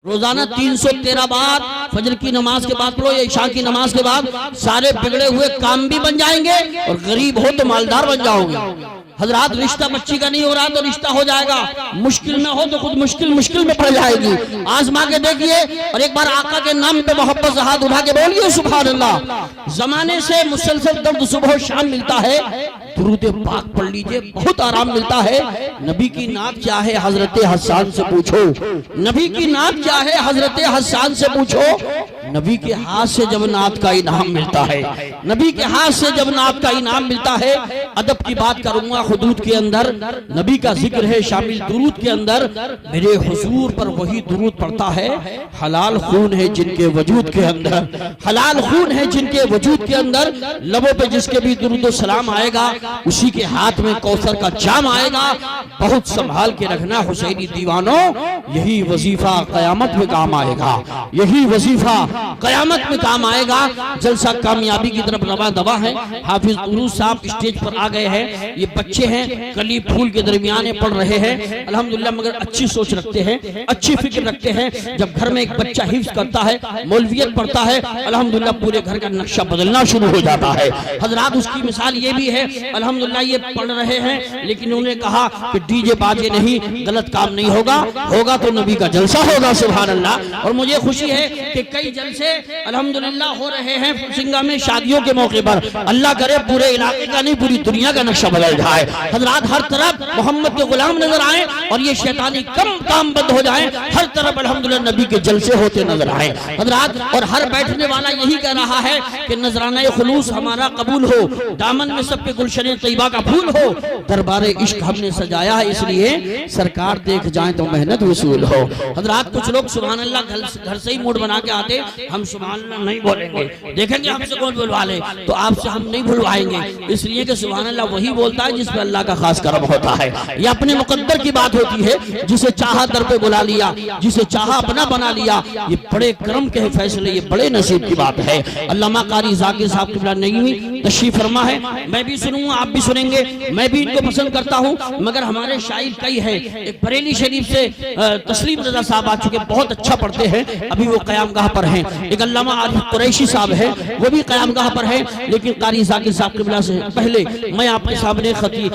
روزانہ 313 بار فجر کی نماز کے بعد پڑھو یا عشاء کی نماز کے بعد، سارے بگڑے ہوئے کام بھی بن جائیں گے اور غریب ہو تو مالدار بن جاؤ گے۔ حضرات رشتہ بچی کا نہیں ہو رہا تو رشتہ ہو جائے گا، مشکل میں ہو تو خود مشکل میں پڑ جائے گی، آزما کے دیکھیے اور ایک بار آقا کے نام پہ محبت سے ہاتھ اٹھا کے بولیے سبحان اللہ۔ زمانے سے مسلسل درد صبح و شام ملتا ہے، درود پاک پڑھ لیجئے، بہت آرام ملتا ہے۔ نبی کی نعت کیا ہے حضرت حسان سے پوچھو، نبی کی نعت کیا ہے حضرت حسان سے پوچھو۔ نبی کے ہاتھ سے جب نعت کا انعام ملتا ہے، نبی کے ہاتھ سے جب نعت کا انعام ملتا ہے، ادب کی بات کروں گا، حدود کے اندر نبی کا ذکر ہے شامل درود کے اندر، میرے حضور پر وہی درود پڑتا ہے، حلال خون ہے جن کے وجود کے اندر، حلال خون ہے جن کے وجود کے اندر، لبوں پہ جس کے بھی درود و سلام آئے گا اسی کے ہاتھ میں کوثر کا جام آئے گا۔ بہت سنبھال کے رکھنا حسینی دیوانوں، یہی وظیفہ قیامت میں کام آئے گا، یہی وظیفہ قیامت میں کام آئے گا۔ جلسہ کامیابی کی طرف رواں دوا ہے۔ حافظ عروج صاحب اسٹیج پر آ گئے ہیں، یہ بچے ہیں، کلی پھول کے درمیان پڑھ رہے ہیں الحمدللہ، مگر اچھی سوچ رکھتے ہیں، اچھی فکر رکھتے ہیں۔ جب گھر میں ایک بچہ حفظ کرتا ہے، مولویت پڑھتا ہے، الحمدللہ پورے گھر کا نقشہ بدلنا شروع ہو جاتا ہے۔ حضرات اس کی مثال یہ بھی ہے، الحمدللہ یہ پڑھ رہے ہیں لیکن انہوں نے کہا کہ ڈی جے باجے نہیں، غلط کام نہیں ہوگا، ہوگا تو نبی کا جلسہ ہوگا سبحان اللہ۔ اور مجھے خوشی ہے کہ کئی جلسے الحمدللہ ہو رہے ہیں سنگا میں شادیوں کے موقع پر، اللہ کرے پورے علاقے کا نہیں پوری دنیا کا نقشہ بدل جائے۔ حضرات ہر طرف محمد کے غلام نظر آئیں اور یہ شیطانی کام بند ہو جائیں، ہر طرف الحمدللہ نبی کے جلسے ہوتے نظر آئیں حضرات۔ اور ہر بیٹھنے والا یہی کہہ رہا ہے کہ نذرانہ خلوص ہمارا قبول ہو، دامن میں سب کے گلشن طیبہ کا پھول ہو، دربار عشق ہم نے سجایا ہے اس لیے سرکار دیکھ جائیں تو محنت وصول ہو۔ حضرات کچھ لوگ سبحان اللہ گھر سے ہی موڈ بنا کے آتے، ہم سبحان اللہ نہیں بولیں گے، دیکھیں گے ہم سے کون بلوا لے، تو آپ سے ہم نہیں بلوائیں گے، اس لیے کہ سبحان اللہ وہی بولتا ہے جس پہ اللہ کا خاص کرم ہوتا ہے۔ یہ اپنے مقدر کی بات ہوتی ہے، جسے چاہا در پہ بلا لیا، جسے چاہا اپنا بنا لیا، یہ بڑے کرم کے فیصلے، یہ بڑے نصیب کی بات ہے۔ علامہ قاری ذاکر صاحب قبلہ نعیمی تشریف فرما ہے، میں بھی سنوں گا، آپ بھی سنیں گے، میں بھی ان کو پسند کرتا ہوں، مگر ہمارے شاعر کئی ہیں، ایک بریلی شریف سے تسلیم رضا صاحب آ چکے، بہت اچھا پڑھتے ہیں، ابھی وہ قیام گاہ پر ہیں۔ ایک علامہ عارف قریشی صاحب ہے، وہ بھی قیام گاہ پر ہیں، لیکن قاری ذاکر صاحب قبلہ سے پہلے میں آپ کے سامنے خطی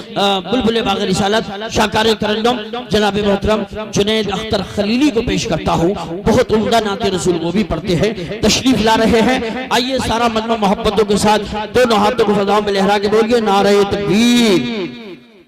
بلبل باغ رسالت شاکار ترنم جناب محترم جنید اختر خلیلی کو پیش کرتا ہوں، بہت عمدہ نعت رسول وہ بھی پڑھتے ہیں، تشریف لا رہے ہیں۔ آئیے سارا مجمع محبتوں کے ساتھ دونوں ہاتھوں کو فضاؤں میں لہرا کے بولیے نعرہ تکبیر۔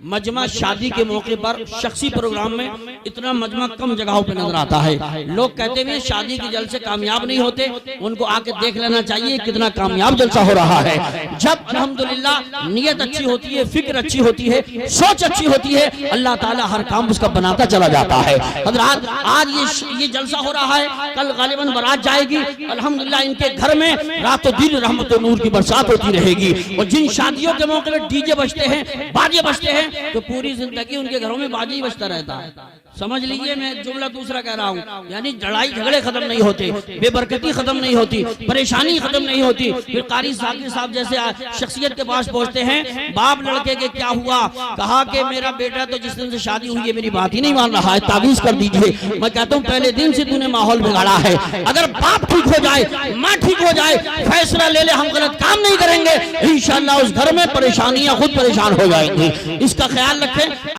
مجمع شادی کے موقع پر شخصی پروگرام میں اتنا مجمع کم جگہوں پہ نظر آتا ہے، لوگ کہتے ہیں شادی کے جلسے کامیاب نہیں ہوتے، ان کو آ کے دیکھ لینا چاہیے کتنا کامیاب جلسہ ہو رہا ہے۔ جب الحمدللہ نیت اچھی ہوتی ہے، فکر اچھی ہوتی ہے، سوچ اچھی ہوتی ہے، اللہ تعالیٰ ہر کام اس کا بناتا چلا جاتا ہے۔ حضرات آج یہ جلسہ ہو رہا ہے، کل غالباً برات جائے گی، الحمدللہ ان کے گھر میں رات و دن رحمت و نور کی برسات ہوتی رہے گی۔ اور جن شادیوں کے موقع پر ڈی جے بجتے ہیں، باجے بجتے ہیں، تو پوری زندگی ان کے گھروں میں باجی بجتا رہتا ہے۔ سمجھ لیجئے میں جملہ دوسرا کہہ رہا ہوں، یعنی لڑائی جھگڑے ختم نہیں ہوتے، بے برکتی ختم نہیں ہوتی، پریشانی ختم نہیں ہوتی۔ پھر قاری ذاکر صاحب جیسے شخصیت کے پاس پہنچتے ہیں، باپ لڑکے کے کیا ہوا، کہا کہ میرا بیٹا تو جس دن سے شادی ہوئی ہے میری بات ہی نہیں مان رہا ہے، تعویذ کر دیجئے۔ میں کہتا ہوں پہلے دن سے تو نے ماحول بگاڑا ہے، اگر باپ ٹھیک ہو جائے، ماں ٹھیک ہو جائے، فیصلہ لے لے ہم غلط کام نہیں کریں گے، انشاءاللہ اس گھر میں پریشانیاں خود پریشان ہو جائیں گی، اس کا خیال رکھیں۔